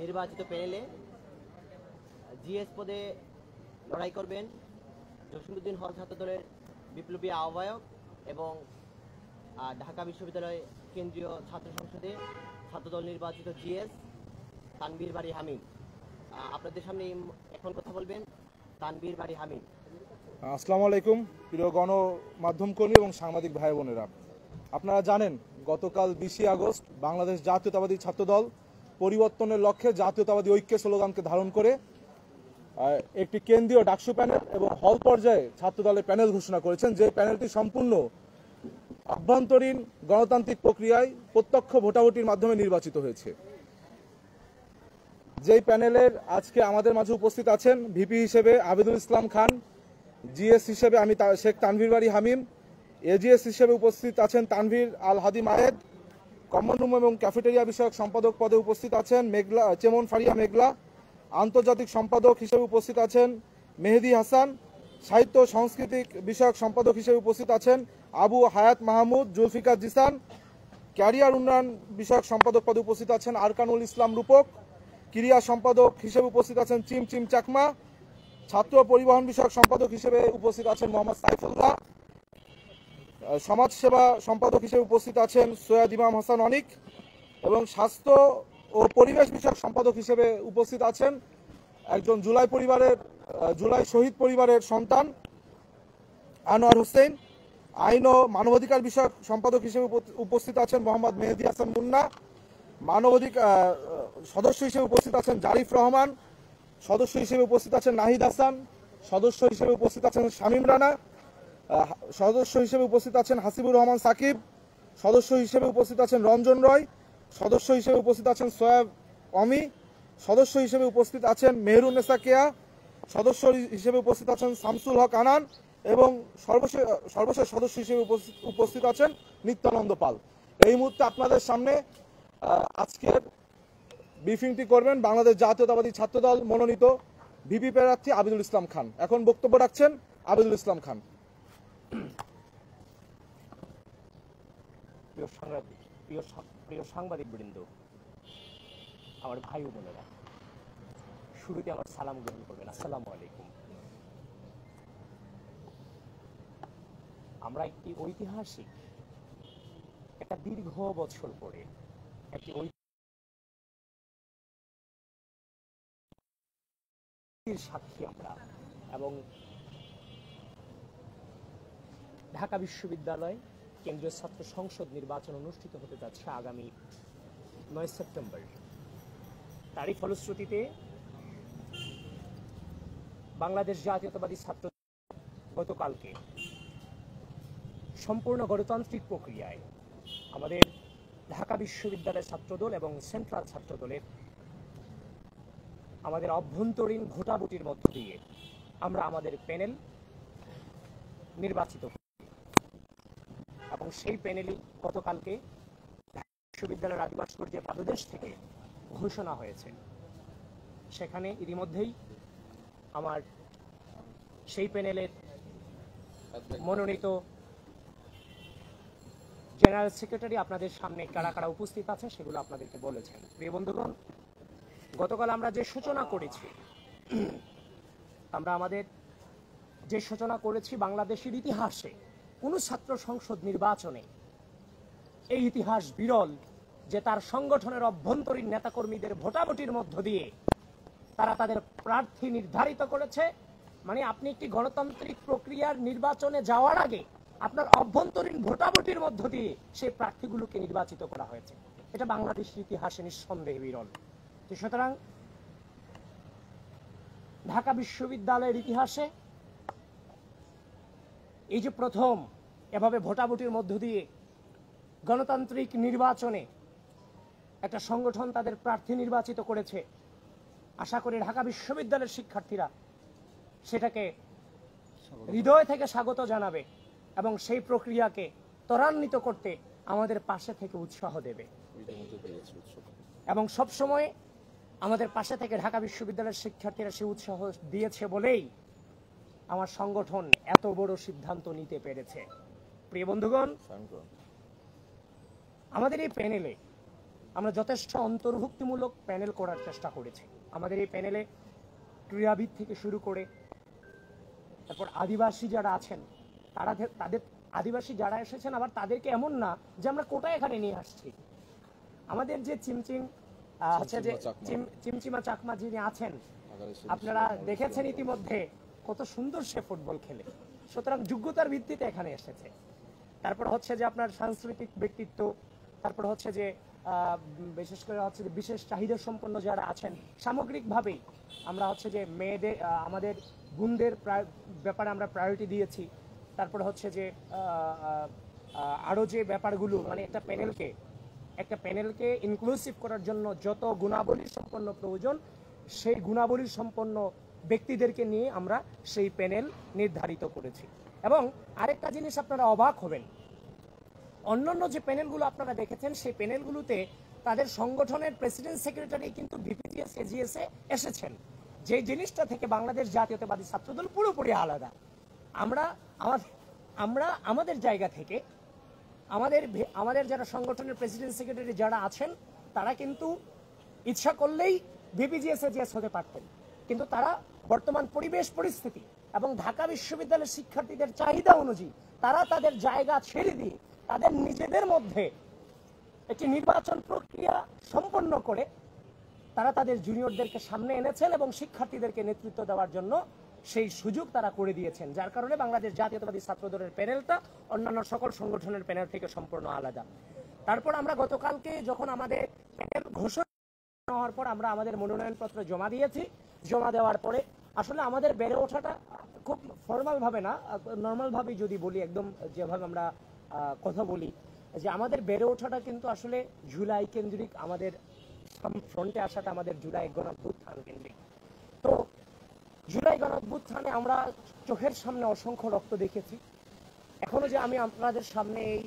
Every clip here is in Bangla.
নির্বাচিত প্যানেলে জিএস পদে লড়াই করবেন জসিমউদ্দিন হল ছাত্র দলের বিপ্লবী আহ্বায়ক এবং ঢাকা বিশ্ববিদ্যালয় কেন্দ্রীয় ছাত্র সংসদে ছাত্রদল নির্বাচিত জিএস তানভীর বারী হামিদ। আপনাদের সামনে এখন কথা বলবেন তানভীর বারী হামিদ। আসসালামু আলাইকুম প্রিয় গণমাধ্যম কর্মী এবং সাংবাদিক ভাই বোনেরা, আপনারা জানেন গতকাল 20 আগস্ট বাংলাদেশ জাতীয়তাবাদী ছাত্রদল পরিবর্তনের লক্ষ্যে জাতীয়তাবাদী ঐক্যের স্লোগানকে ধারণ করে একটি কেন্দ্রীয় ডাকসু প্যানেল এবং হল পর্যায়ে ছাত্রদলের প্যানেল ঘোষণা করেছেন, যে প্যানেলটি সম্পূর্ণ আভ্যন্তরীণ গণতান্ত্রিক প্রক্রিয়ায় প্রত্যক্ষ ভোটাভুটির মাধ্যমে নির্বাচিত হয়েছে। যেই প্যানেলের আজকে আমাদের মাঝে উপস্থিত আছেন ভিপি হিসেবে আবিদুল ইসলাম খান, জিএস হিসেবে আমি শেখ তানভীর বারী হামিম, এজিএস হিসেবে উপস্থিত আছেন তানভীর আল হাদি মাহেদ, কমন রুম এবং ক্যাফেটেরিয়া বিষয়ক সম্পাদক পদে উপস্থিত আছেন চেমন ফারিয়া মেঘলা, আন্তর্জাতিক সম্পাদক হিসেবে উপস্থিত আছেন মেহেদি হাসান, সাহিত্য সাংস্কৃতিক বিষয়ক সম্পাদক হিসেবে উপস্থিত আছেন আবু হায়াত মাহমুদ জুলফিকার জিসান, ক্যারিয়ার উন্নয়ন বিষয়ক সম্পাদক পদে উপস্থিত আছেন আরকানুল ইসলাম রূপক, ক্রিয়া সম্পাদক হিসেবে উপস্থিত আছেন চিম চাকমা, ছাত্র পরিবহন বিষয়ক সম্পাদক হিসেবে উপস্থিত আছেন মোহাম্মদ সাইফুল্লাহ, সমাজসেবা সম্পাদক হিসেবে উপস্থিত আছেন সৈয়দ ইমাম হাসান অনিক এবং স্বাস্থ্য ও পরিবেশ বিষয়ক সম্পাদক হিসেবে উপস্থিত আছেন একজন জুলাই শহীদ পরিবারের সন্তান আনোয়ার হোসেন, আইন ও মানবাধিকার বিষয়ক সম্পাদক হিসেবে উপস্থিত আছেন মোহাম্মদ মেহেদি হাসান মুন্না, মানবাধিকার সদস্য হিসেবে উপস্থিত আছেন জারিফ রহমান, সদস্য হিসেবে উপস্থিত আছেন নাহিদ হাসান, সদস্য হিসেবে উপস্থিত আছেন শামীম রানা, সদস্য হিসেবে উপস্থিত আছেন হাসিবুর রহমান সাকিব, সদস্য হিসেবে উপস্থিত আছেন রঞ্জন রয়, সদস্য হিসেবে উপস্থিত আছেন সোয়েব অমি, সদস্য হিসেবে উপস্থিত আছেন মেহরুন্নেসা কেয়া, সদস্য হিসেবে উপস্থিত আছেন শামসুল হক আনান এবং সর্বশেষ সদস্য হিসেবে উপস্থিত আছেন নিত্যানন্দ পাল। এই মুহূর্তে আপনাদের সামনে আজকের ব্রিফিংটি করবেন বাংলাদেশ জাতীয়তাবাদী ছাত্রদল মনোনীত ভিপি প্রার্থী আবিদুল ইসলাম খান। এখন বক্তব্য রাখছেন আবিদুল ইসলাম খান। প্রিয় সাংবাদিক বৃন্দ, আমার ভাই ও বোনেরা, শুরুতে আমার সালাম গ্রহণ করবেন। আসসালামু আলাইকুম। আমরা একটি ঐতিহাসিক একটা দীর্ঘ বছর পরে একটি সাক্ষী আমরা, এবং ঢাকা বিশ্ববিদ্যালয় কেন্দ্রীয় ছাত্র সংসদ নির্বাচন অনুষ্ঠিত হতে যাচ্ছে আগামী 9 সেপ্টেম্বর। তারই ফলশ্রুতিতে বাংলাদেশ জাতীয়তাবাদী ছাত্র গতকালকে সম্পূর্ণ গণতান্ত্রিক প্রক্রিয়ায় আমাদের ঢাকা বিশ্ববিদ্যালয় ছাত্রদল এবং সেন্ট্রাল ছাত্রদলের আমাদের অভ্যন্তরীণ ভোটাভুটির মধ্য দিয়ে আমরা আমাদের প্যানেল নির্বাচিত করি এবং সেই প্যানেলই গতকালকে বিশ্ববিদ্যালয়ের আদিবাসী পর্যায়ে পাদদেশ থেকে ঘোষণা হয়েছে। সেখানে ইতিমধ্যেই আমার সেই প্যানেলের মনোনীত জেনারেল সেক্রেটারি আপনাদের সামনে কারা কারা উপস্থিত আছে সেগুলো আপনাদেরকে বলেছেন। প্রিয় বন্ধুগণ, গতকাল আমরা যে সূচনা করেছি, আমরা আমাদের যে সূচনা করেছি বাংলাদেশের ইতিহাসে কোন ছাত্র সংসদ নির্বাচনে এই ইতিহাস বিরল যে তার সংগঠনের অভ্যন্তরীণ নেতাকর্মীদের ভোটাভুটির মধ্য দিয়ে তারা তাদের প্রার্থী নির্ধারিত করেছে। মানে আপনি একটি গণতান্ত্রিক প্রক্রিয়ার নির্বাচনে যাওয়ার আগে আপনার অভ্যন্তরীণ ভোটাভুটির মধ্য দিয়ে সেই প্রার্থীগুলোকে নির্বাচিত করা হয়েছে। এটা বাংলাদেশের ইতিহাসে নিঃসন্দেহে বিরল। সুতরাং ঢাকা বিশ্ববিদ্যালয়ের ইতিহাসে এই যে প্রথম এভাবে ভোটাভুটির মধ্য দিয়ে গণতান্ত্রিক নির্বাচনে একটা সংগঠন তাদের প্রার্থী নির্বাচিত করেছে, আশা করি ঢাকা বিশ্ববিদ্যালয়ের শিক্ষার্থীরা সেটাকে হৃদয় থেকে স্বাগত জানাবে এবং সেই প্রক্রিয়াকে ত্বরান্বিত করতে আমাদের পাশে থেকে উৎসাহ দেবে এবং সবসময় আমাদের পাশে থেকে ঢাকা বিশ্ববিদ্যালয়ের শিক্ষার্থীরা সে উৎসাহ দিয়েছে বলেই আমার সংগঠন এত বড় সিদ্ধান্ত নিতে পেরেছে। প্রিয় বন্ধুগণ, আমাদের এই প্যানেলে আমরা যথেষ্ট অন্তর্ভুক্তিমূলক প্যানেল করার চেষ্টা করেছি। আমাদের এই প্যানেলে ক্রীড়াবিদ থেকে শুরু করে তারপর আদিবাসী যারা আছেন তাদের আদিবাসী যারা এসেছেন, আবার তাদেরকে এমন না যে আমরা কোটা এখানে নিয়ে আসছি। আমাদের যে হচ্ছে যে চিমচিমা চাকমা যিনি আছেন, আপনারা দেখেছেন ইতিমধ্যে কত সুন্দর সে ফুটবল খেলে, সুতরাং যোগ্যতার ভিত্তিতে এখানে এসেছে। তারপর হচ্ছে যে আপনার সাংস্কৃতিক ব্যক্তিত্ব, তারপর হচ্ছে যে বিশেষ করে হচ্ছে যে বিশেষ চাহিদা সম্পন্ন যারা আছেন, সামগ্রিকভাবেই আমরা হচ্ছে যে মেয়েদের আমাদের বোনদের ব্যাপারে আমরা প্রায়োরিটি দিয়েছি। তারপর হচ্ছে যে আরও যে ব্যাপারগুলো মানে একটা প্যানেলকে ইনক্লুসিভ করার জন্য যত গুণাবলী সম্পন্ন প্রয়োজন, সেই গুণাবলী সম্পন্ন ব্যক্তিদেরকে নিয়ে আমরা সেই প্যানেল নির্ধারিত করেছি। এবং আরেকটা জিনিস আপনারা অবাক হবেন, অন্যান্য যে প্যানেলগুলো আপনারা দেখেছেন সেই প্যানেলগুলোতে তাদের সংগঠনের প্রেসিডেন্ট সেক্রেটারি কিন্তু বিপিজিএস এজিএস এ এসেছেন, যে জিনিসটা থেকে বাংলাদেশ জাতীয়তাবাদী ছাত্রদল পুরোপুরি আলাদা। আমরা আমাদের জায়গা থেকে আমাদের যারা সংগঠনের প্রেসিডেন্ট সেক্রেটারি যারা আছেন তারা কিন্তু ইচ্ছা করলেই বিপিজিএস এজিএস হতে পারতেন, কিন্তু তারা বর্তমান পরিবেশ পরিস্থিতি এবং ঢাকা বিশ্ববিদ্যালয়ের শিক্ষার্থীদের চাহিদা অনুযায়ী তারা তাদের জায়গা ছেড়ে দিয়ে তাদের নিজেদের মধ্যে একটি নির্বাচন প্রক্রিয়া সম্পন্ন করে তারা তাদের জুনিয়রদেরকে সামনে এনেছেন এবং শিক্ষার্থীদেরকে নেতৃত্ব দেওয়ার জন্য সেই সুযোগ তারা করে দিয়েছেন, যার কারণে বাংলাদেশ জাতীয়তাবাদী ছাত্রদলের প্যানেলটা অন্যান্য সকল সংগঠনের প্যানেল থেকে সম্পূর্ণ আলাদা। তারপর আমরা গতকালকে যখন আমাদের প্যানেল ঘোষণা হওয়ার পর আমরা আমাদের মনোনয়নপত্র জমা দিয়েছি। জমা দেওয়ার পরে আসলে আমাদের বেড়ে ওঠাটা খুব ফর্মাল ভাবে না, নর্মাল ভাবে যদি বলি, একদম যেভাবে আমরা কথা বলি, যে আমাদের বেড়ে ওঠাটা কিন্তু আসলে জুলাই কেন্দ্রিক, আমাদের ফ্রন্টে আসাটা আমাদের জুলাই গণঅভ্যুত্থান কেন্দ্রিক। তো জুলাই গণঅভ্যুত্থানে আমরা চোখের সামনে অসংখ্য রক্ত দেখেছি। এখনো যে আমি আপনাদের সামনে এই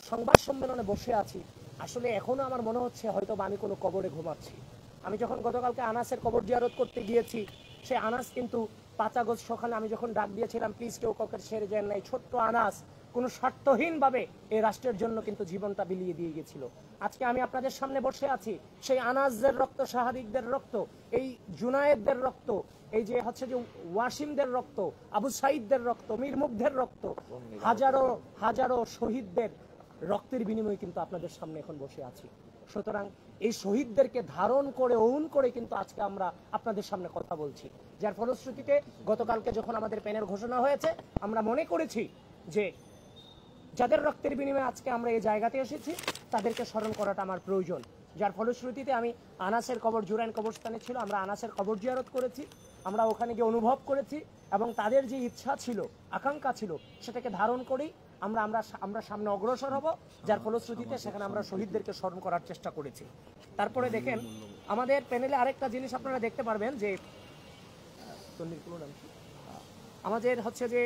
সংবাদ সম্মেলনে বসে আছি, আসলে এখনো আমার মনে হচ্ছে হয়তো আমি কোনো কবরে ঘুমাচ্ছি। আমি যখন গতকালকে আনাসের কবর জিয়ারত করতে গিয়েছি, সেই আনাস কিন্তু 5 আগস্ট সকালে আমি যখন ডাক দিয়েছিলাম প্লিজ কেউ ককের ছেড়ে যান নাই, ছোট্ট আনাস কোনো স্বার্থহীনভাবে এই রাষ্ট্রের জন্য কিন্তু জীবনটা বিলিয়ে দিয়ে গেছিল। আজকে আমি আপনাদের সামনে বসে আছি, সেই আনাসদের রক্ত, শাহাদিকদের রক্ত, এই জুনায়েদদের রক্ত, এই যে হচ্ছে যে ওয়াসিমদের রক্ত, আবু সাইদদের রক্ত, মীর মুগ্ধের রক্ত, হাজারো হাজারো শহীদদের রক্তের বিনিময়ে কিন্তু আপনাদের সামনে এখন বসে আছি। সুতরাং এই শহীদদেরকে ধারণ করে ওন করে কিন্তু আজকে আমরা আপনাদের সামনে কথা বলছি, যার ফলশ্রুতিতে গতকালকে যখন আমাদের প্যানেল ঘোষণা হয়েছে আমরা মনে করেছি যে যাদের রক্তের বিনিময়ে আজকে আমরা এই জায়গাতে এসেছি তাদেরকে স্মরণ করাটা আমার প্রয়োজন। যার ফলশ্রুতিতে আমি আনাসের কবর, জুরাইন কবরস্থানে ছিল, আমরা আনাসের কবর জিয়ারত করেছি, আমরা ওখানে গিয়ে অনুভব করেছি এবং তাদের যে ইচ্ছা ছিল, আকাঙ্ক্ষা ছিল, সেটাকে ধারণ করেই আমরা সামনে অগ্রসর হব, যার ফলশ্রুতিতে সেখানে আমরা শহীদদেরকে স্মরণ করার চেষ্টা করেছি। তারপরে দেখেন আমাদের প্যানেলে আরেকটা জিনিস আপনারা দেখতে পারবেন যে আমাদের হচ্ছে যে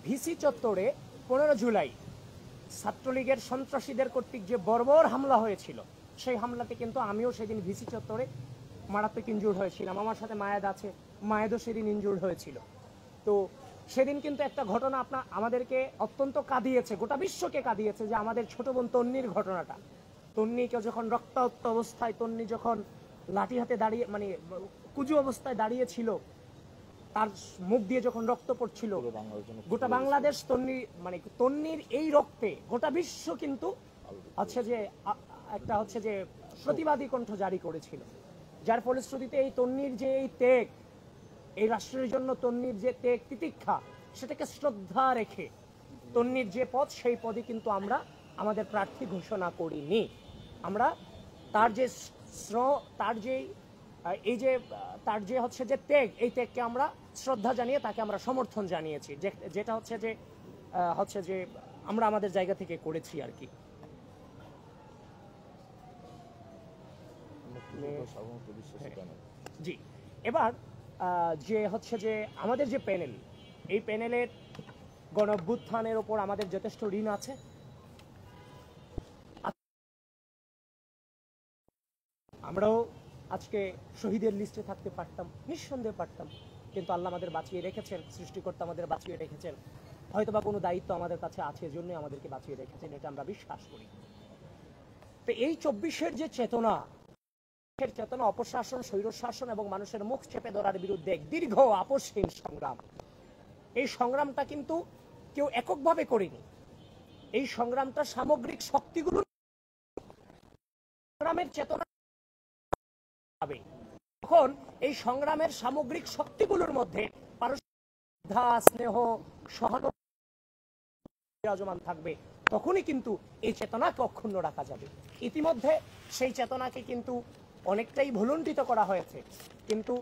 ভিসি চত্বরে 15 জুলাই ছাত্রলীগের সন্ত্রাসীদের কর্তৃক যে বর্বর হামলা হয়েছিল, সেই হামলাতে কিন্তু আমিও সেদিন ভিসি চত্বরে মারাত্মক ইনজুর্ড হয়েছিলাম। আমার সাথে মায়েদ আছে, মায়েদও সেদিন ইনজুর্ড হয়েছিল। তো সেদিন কিন্তু একটা ঘটনা আমাদেরকে অত্যন্ত কাঁদিয়েছে, গোটা বিশ্বকে কাঁদিয়েছে, যে আমাদের ছোট বোন তন্নির ঘটনাটা। তন্নিকে যখন রক্তাক্ত অবস্থায়, তন্নি যখন লাঠি হাতে দাঁড়িয়ে মানে কুজু অবস্থায় দাঁড়িয়েছিল, তার মুখ দিয়ে যখন রক্ত পড়ছিল, গোটা বাংলাদেশ তন্নির এই রক্তে গোটা বিশ্ব কিন্তু হচ্ছে যে একটা হচ্ছে যে প্রতিবাদী কণ্ঠ জারি করেছিল, যার ফলশ্রুতিতে এই তন্নির যে এই ত্যাগ, এই রাষ্ট্রের জন্য তন্নির যে ত্যাগ তিতিক্ষা, সেটাকে শ্রদ্ধা রেখে তন্নির যে পদ, সেই পদে কিন্তু আমরা আমাদের প্রার্থী ঘোষণা করিনি। আমরা তার যে তার যে হচ্ছে যে ত্যাগ, এই ত্যাগকে আমরা শ্রদ্ধা জানিয়ে তাকে আমরা সমর্থন জানিয়েছি, যেটা হচ্ছে যে আমরা আমাদের জায়গা থেকে করেছি আর কি। জি, এবার যে হচ্ছে যে আমাদের যে প্যানেল, এই প্যানেলের গণঅভ্যুত্থানের ওপর আমাদের যথেষ্ট ঋণ আছে। আমরাও আজকে শহীদের লিস্টে থাকতে পারতাম, নিঃসন্দেহে পারতাম, কিন্তু আল্লাহ আমাদের বাঁচিয়ে রেখেছেন, সৃষ্টিকর্তা আমাদের বাঁচিয়ে রেখেছেন। হয়তোবা কোনো দায়িত্ব আমাদের কাছে আছে, এজন্য আমাদেরকে বাঁচিয়ে রেখেছেন, এটা আমরা বিশ্বাস করি। তো এই 24-এর যে চেতনা, অপশাসন, স্বৈরশাসন এবং মানুষের মুখ চেপে ধরার বিরুদ্ধে দীর্ঘ আপোষহীন সংগ্রাম, এই সংগ্রামটা কিন্তু কেউ এককভাবে করেনি। এই সংগ্রামটা সামগ্রিক শক্তিগুলো সংগ্রামের চেতনা হবে। তখন এই সংগ্রামের সামগ্রিক শক্তিগুলোর মধ্যে শ্রদ্ধা, স্নেহ, সহানুভূতি বিরাজমান থাকবে, তখনই কিন্তু এই চেতনাকে অক্ষুণ্ণ রাখা যাবে। ইতিমধ্যে সেই চেতনাকে কিন্তু অনেকটাই ভুলুণ্ঠিত করা হয়েছে, কিন্তু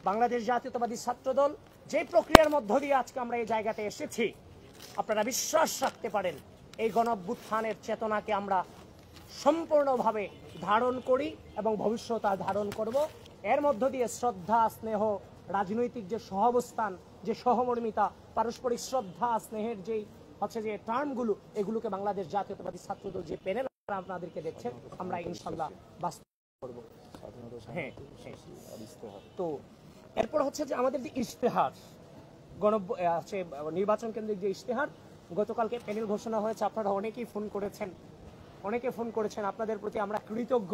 বাংলাদেশ জাতীয়তাবাদী ছাত্রদল যে প্রক্রিয়ার মধ্য দিয়ে আজকে আমরা এই জায়গাতে এসেছি, আপনারা বিশ্বাস রাখতে পারেন এই গণঅভ্যুত্থানের চেতনাকে আমরা সম্পূর্ণভাবে ধারণ করি এবং ভবিষ্যতে ধারণ করব। এর মধ্য দিয়ে শ্রদ্ধা, স্নেহ, রাজনৈতিক যে সহাবস্থান, যে সহমর্মিতা, পারস্পরিক শ্রদ্ধা স্নেহের যেই হচ্ছে যে টার্মগুলো, এগুলোকে বাংলাদেশ জাতীয়তাবাদী ছাত্রদল যে প্যানেল আপনাদেরকে দেখছেন, আমরা ইনশাল্লাহ বাস্তবায়ন করব। হ্যাঁ, তো এরপর হচ্ছে যে আমাদের যে ইশতেহার, নির্বাচন কেন্দ্রিক যে ইশতেহার গতকালকে প্যানেল ঘোষণা হয়েছে, আপনারা অনেকেই ফোন করেছেন, আপনাদের প্রতি আমরা কৃতজ্ঞ।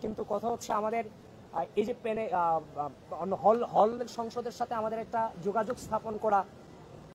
কিন্তু কথা হচ্ছে আমাদের এই যে হল সংসদের সাথে আমাদের একটা যোগাযোগ স্থাপন করা